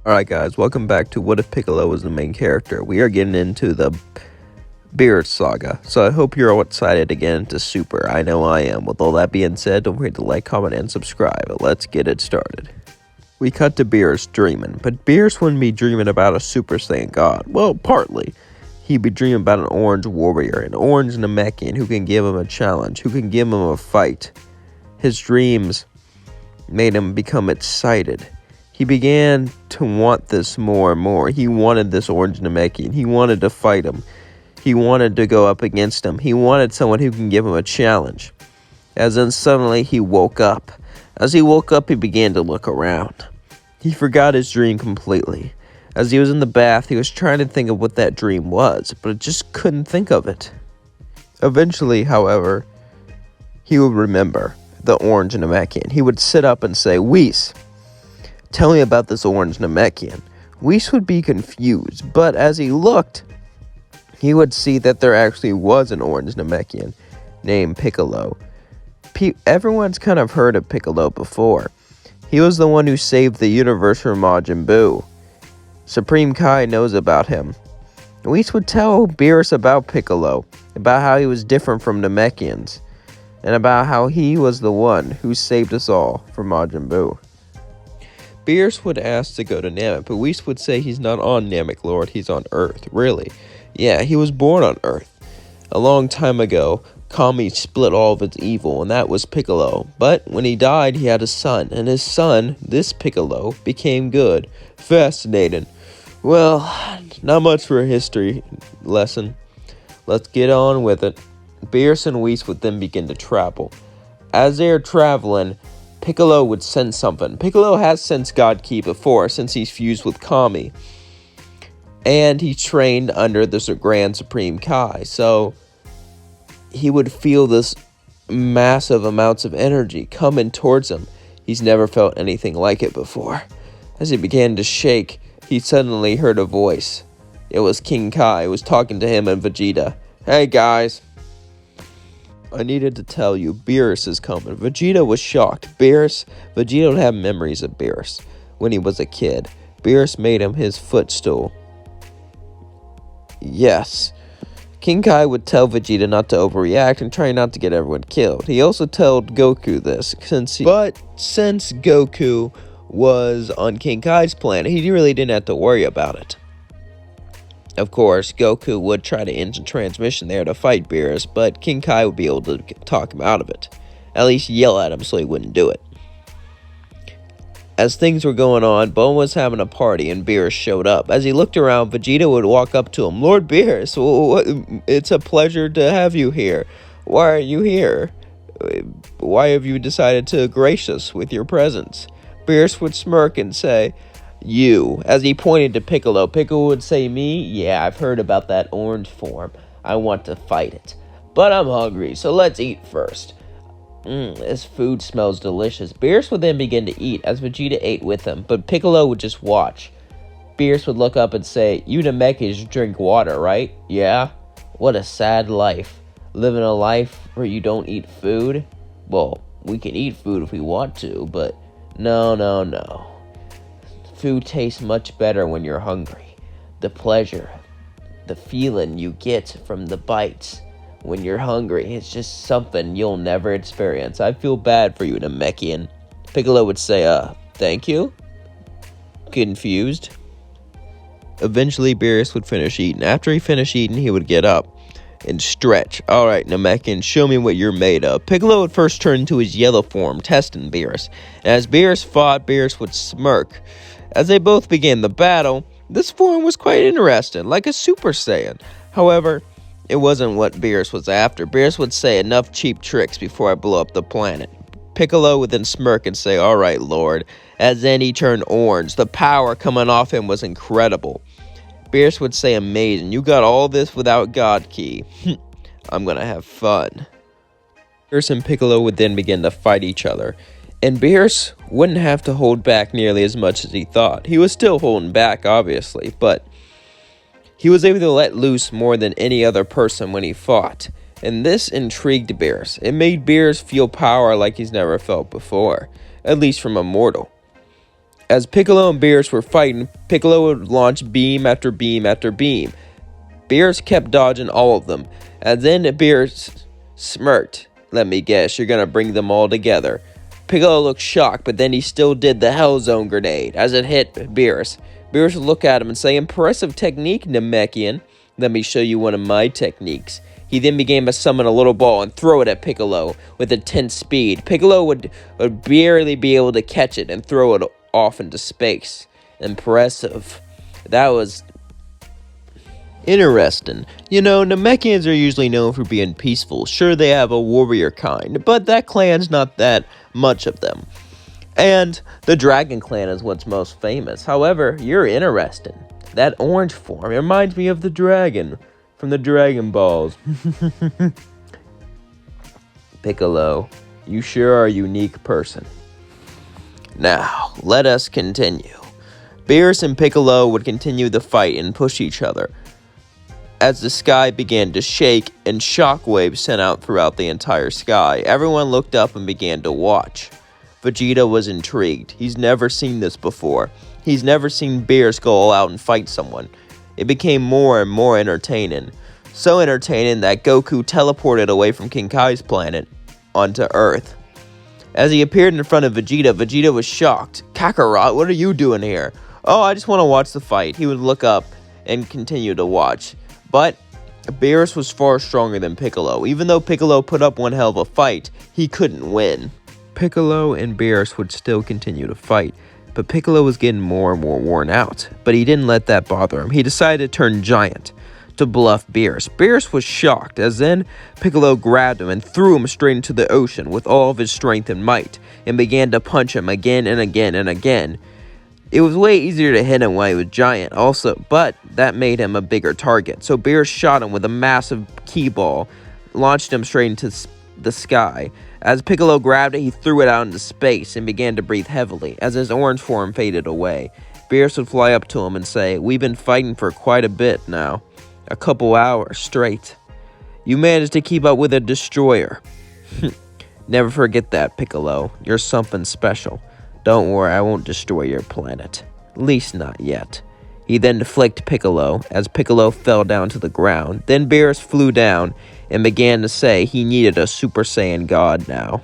Alright guys, welcome back to What If Piccolo was the main character. We are getting into the Beerus saga, so I hope you're all excited to get into Super. I know I am. With all that being said, don't forget to like, comment, and subscribe. Let's get it started. We cut to Beerus dreaming, but Beerus wouldn't be dreaming about a Super Saiyan God. Well, partly. He'd be dreaming about an orange warrior, an orange Namekian who can give him a challenge, who can give him a fight. His dreams made him become excited. He began to want this more and more. He wanted this orange Namekian. He wanted to fight him. He wanted to go up against him. He wanted someone who can give him a challenge. As then suddenly he woke up. As he woke up, he began to look around. He forgot his dream completely. As he was in the bath, he was trying to think of what that dream was, but just couldn't think of it. Eventually, however, he would remember the orange Namekian. He would sit up and say, "Whis, tell me about this orange Namekian." Whis would be confused, but as he looked, he would see that there actually was an orange Namekian named Piccolo. Everyone's kind of heard of Piccolo before. He was the one who saved the universe from Majin Buu. Supreme Kai knows about him. Whis would tell Beerus about Piccolo, about how he was different from Namekians, and about how he was the one who saved us all from Majin Buu. Beerus would ask to go to Namek, but Whis would say he's not on Namek, Lord, he's on Earth. Really? Yeah, he was born on Earth. A long time ago, Kami split all of its evil, and that was Piccolo. But when he died, he had a son, and his son, this Piccolo, became good. Fascinating. Well, not much for a history lesson. Let's get on with it. Beerus and Whis would then begin to travel. As they are traveling, Piccolo would sense something. Piccolo has sensed God Ki before, since he's fused with Kami. And he trained under the Grand Supreme Kai, so he would feel this massive amounts of energy coming towards him. He's never felt anything like it before. As he began to shake, he suddenly heard a voice. It was King Kai, who was talking to him and Vegeta. "Hey guys, I needed to tell you, Beerus is coming." Vegeta was shocked. Vegeta would have memories of Beerus when he was a kid. Beerus made him his footstool. Yes. King Kai would tell Vegeta not to overreact and try not to get everyone killed. He also told Goku this, since Goku was on King Kai's planet, he really didn't have to worry about it. Of course, Goku would try to end the transmission there to fight Beerus, but King Kai would be able to talk him out of it. At least yell at him so he wouldn't do it. As things were going on, Bulma was having a party and Beerus showed up. As he looked around, Vegeta would walk up to him. "Lord Beerus, it's a pleasure to have you here. Why are you here? Why have you decided to grace us with your presence?" Beerus would smirk and say, "You," as he pointed to Piccolo. Piccolo would say, "Me? Yeah, I've heard about that orange form. I want to fight it. But I'm hungry, so let's eat first. This food smells delicious." Beerus would then begin to eat as Vegeta ate with him, but Piccolo would just watch. Beerus would look up and say, "You Namekians drink water, right? Yeah? What a sad life. Living a life where you don't eat food? Well, we can eat food if we want to, but no. Food tastes much better when you're hungry. The pleasure, the feeling you get from the bites when you're hungry, it's just something you'll never experience. I feel bad for you, Namekian." Piccolo would say, "Thank you?" Confused. Eventually, Beerus would finish eating. After he finished eating, he would get up and stretch. "Alright, Namekian, show me what you're made of." Piccolo would first turn into his yellow form, testing Beerus. And as Beerus fought, Beerus would smirk. As they both began the battle, this form was quite interesting, like a Super Saiyan. However, it wasn't what Beerus was after. Beerus would say, "Enough cheap tricks before I blow up the planet." Piccolo would then smirk and say, "Alright, Lord." As then he turned orange. The power coming off him was incredible. Beerus would say, "Amazing, you got all this without God Ki. I'm gonna have fun." Beerus and Piccolo would then begin to fight each other. And Beerus wouldn't have to hold back nearly as much as he thought. He was still holding back, obviously, but he was able to let loose more than any other person when he fought. And this intrigued Beerus. It made Beerus feel power like he's never felt before, at least from a mortal. As Piccolo and Beerus were fighting, Piccolo would launch beam after beam after beam. Beerus kept dodging all of them, and then Beerus smirked. "Let me guess, you're gonna bring them all together." Piccolo looked shocked, but then he still did the Hell Zone grenade as it hit Beerus. Beerus would look at him and say, "Impressive technique, Namekian. Let me show you one of my techniques." He then began to summon a little ball and throw it at Piccolo with intense speed. Piccolo would barely be able to catch it and throw it off into space. Impressive. That was interesting. You know, Namekians are usually known for being peaceful. Sure, they have a warrior kind, but that clan's not that much of them. And the Dragon Clan is what's most famous. However, you're interesting. That orange form reminds me of the dragon from the Dragon Balls. Piccolo, you sure are a unique person. Now, let us continue. Beerus and Piccolo would continue the fight and push each other as the sky began to shake and shockwaves sent out throughout the entire sky. Everyone looked up and began to watch. Vegeta was intrigued. He's never seen this before. He's never seen Beerus go all out and fight someone. It became more and more entertaining. So entertaining that Goku teleported away from King Kai's planet onto Earth. As he appeared in front of Vegeta, Vegeta was shocked. "Kakarot, what are you doing here?" "Oh, I just want to watch the fight." He would look up and continue to watch. But Beerus was far stronger than Piccolo. Even though Piccolo put up one hell of a fight, he couldn't win. Piccolo and Beerus would still continue to fight, but Piccolo was getting more and more worn out. But he didn't let that bother him. He decided to turn giant to bluff Beerus. Beerus was shocked, as then Piccolo grabbed him and threw him straight into the ocean with all of his strength and might, and began to punch him again and again and again. It was way easier to hit him while he was giant also, but that made him a bigger target. So Beerus shot him with a massive key ball, launched him straight into the sky. As Piccolo grabbed it, he threw it out into space and began to breathe heavily as his orange form faded away. Beerus would fly up to him and say, "We've been fighting for quite a bit now. A couple hours straight. You managed to keep up with a destroyer." "Never forget that, Piccolo. You're something special. Don't worry, I won't destroy your planet. At least not yet." He then flicked Piccolo as Piccolo fell down to the ground. Then Beerus flew down and began to say he needed a Super Saiyan God now.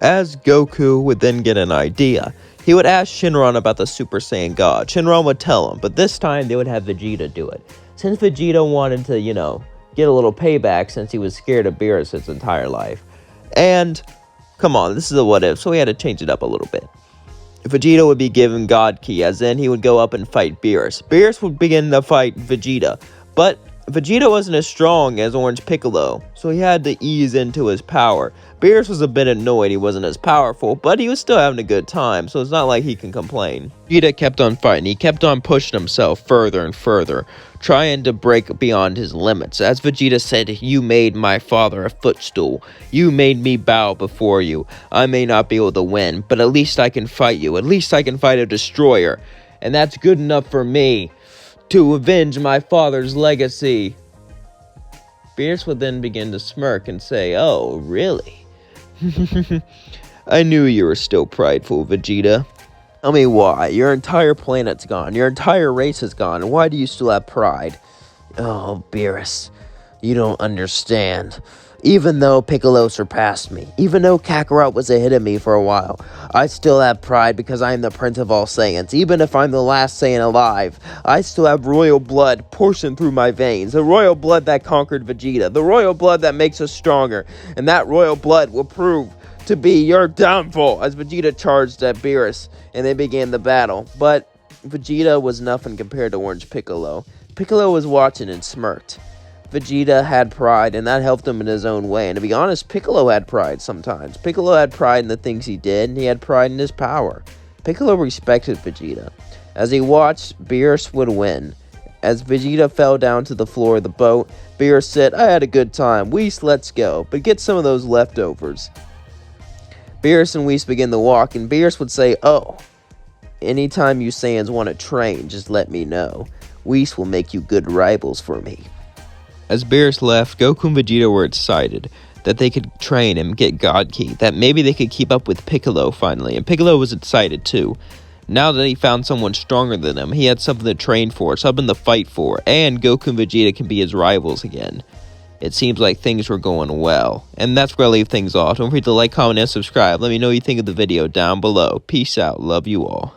As Goku would then get an idea, he would ask Shenron about the Super Saiyan God. Shenron would tell him, but this time they would have Vegeta do it. Since Vegeta wanted to, get a little payback since he was scared of Beerus his entire life. And, come on, this is a what if, so we had to change it up a little bit. Vegeta would be given God Ki, as then he would go up and fight Beerus. Beerus would begin to fight Vegeta, but Vegeta wasn't as strong as Orange Piccolo, so he had to ease into his power. Beerus was a bit annoyed he wasn't as powerful, but he was still having a good time, so it's not like he can complain. Vegeta kept on fighting. He kept on pushing himself further and further, trying to break beyond his limits. As Vegeta said, "You made my father a footstool. You made me bow before you. I may not be able to win, but at least I can fight you. At least I can fight a destroyer. And that's good enough for me to avenge my father's legacy." Beerus would then begin to smirk and say, "Oh, really? I knew you were still prideful, Vegeta. Tell me why. Your entire planet's gone. Your entire race is gone. Why do you still have pride?" "Oh, Beerus, you don't understand. Even though Piccolo surpassed me, even though Kakarot was ahead of me for a while, I still have pride because I am the Prince of all Saiyans. Even if I'm the last Saiyan alive, I still have royal blood coursing through my veins. The royal blood that conquered Vegeta. The royal blood that makes us stronger. And that royal blood will prove to be your downfall." As Vegeta charged at Beerus, and they began the battle. But Vegeta was nothing compared to Orange Piccolo. Piccolo was watching and smirked. Vegeta had pride, and that helped him in his own way. And to be honest, Piccolo had pride sometimes. Piccolo had pride in the things he did, and he had pride in his power. Piccolo respected Vegeta. As he watched, Beerus would win. As Vegeta fell down to the floor of the boat, Beerus said, "I had a good time. Whis, let's go. But get some of those leftovers." Beerus and Whis began to walk, and Beerus would say, "Oh, anytime you Saiyans want to train, just let me know. Whis will make you good rivals for me." As Beerus left, Goku and Vegeta were excited. that they could train him, get God Key, that maybe they could keep up with Piccolo finally. And Piccolo was excited too. Now that he found someone stronger than him, he had something to train for, something to fight for, and Goku and Vegeta can be his rivals again. It seems like things were going well. And that's where I leave things off. Don't forget to like, comment, and subscribe. Let me know what you think of the video down below. Peace out. Love you all.